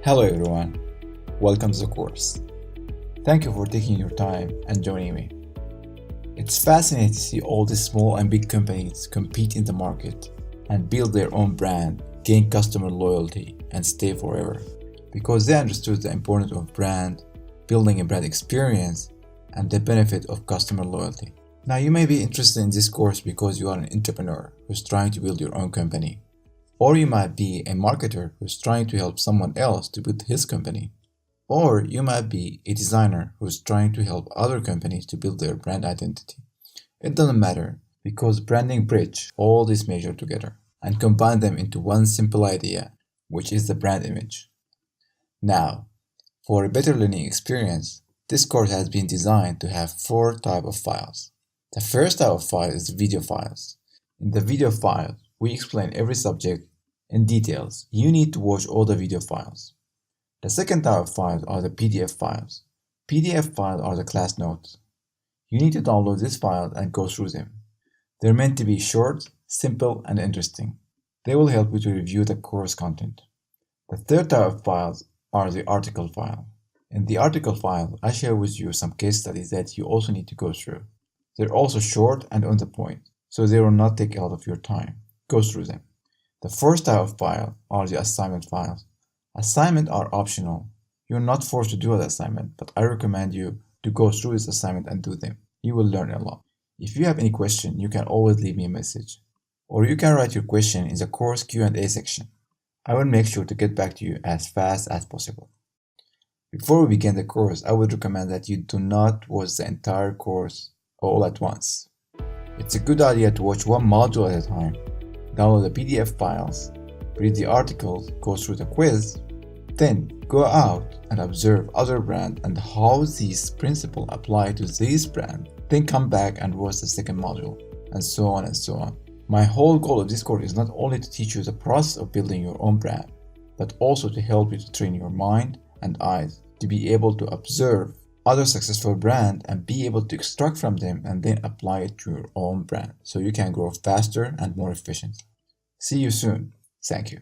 Hello everyone, welcome to the course. Thank you for taking your time and joining me. It's fascinating to see all these small and big companies compete in the market and build their own brand, gain customer loyalty, and stay forever because they understood the importance of brand, building a brand experience, and the benefit of customer loyalty. Now you may be interested in this course because you are an entrepreneur who's trying to build your own company. Or you might be a marketer who's trying to help someone else to build his company. Or you might be a designer who's trying to help other companies to build their brand identity. It doesn't matter because branding bridges all these measures together and combine them into one simple idea, which is the brand image. Now, for a better learning experience, this course has been designed to have 4 types of files. The first type of file is video files. In the video file, we explain every subject in details. You need to watch all the video files. The second type of files are the PDF files. PDF files are the class notes. You need to download these files and go through them. They're meant to be short, simple, and interesting. They will help you to review the course content. The third type of files are the article file. In the article file, I share with you some case studies that you also need to go through. They're also short and on the point, so they will not take a lot of your time. Go through them. The first type of file are the assignment files. Assignments are optional. You're not forced to do an assignment, but I recommend you to go through this assignment and do them. You will learn a lot. If you have any question, you can always leave me a message. Or you can write your question in the course Q&A section. I will make sure to get back to you as fast as possible. Before we begin the course, I would recommend that you do not watch the entire course all at once. It's a good idea to watch one module at a time. Download the PDF files, read the articles, go through the quiz, then go out and observe other brands and how these principles apply to this brand. Then come back and watch the second module, and so on and so on. My whole goal of this course is not only to teach you the process of building your own brand, but also to help you to train your mind and eyes to be able to observe other successful brands and be able to extract from them and then apply it to your own brand so you can grow faster and more efficient. See you soon. Thank you.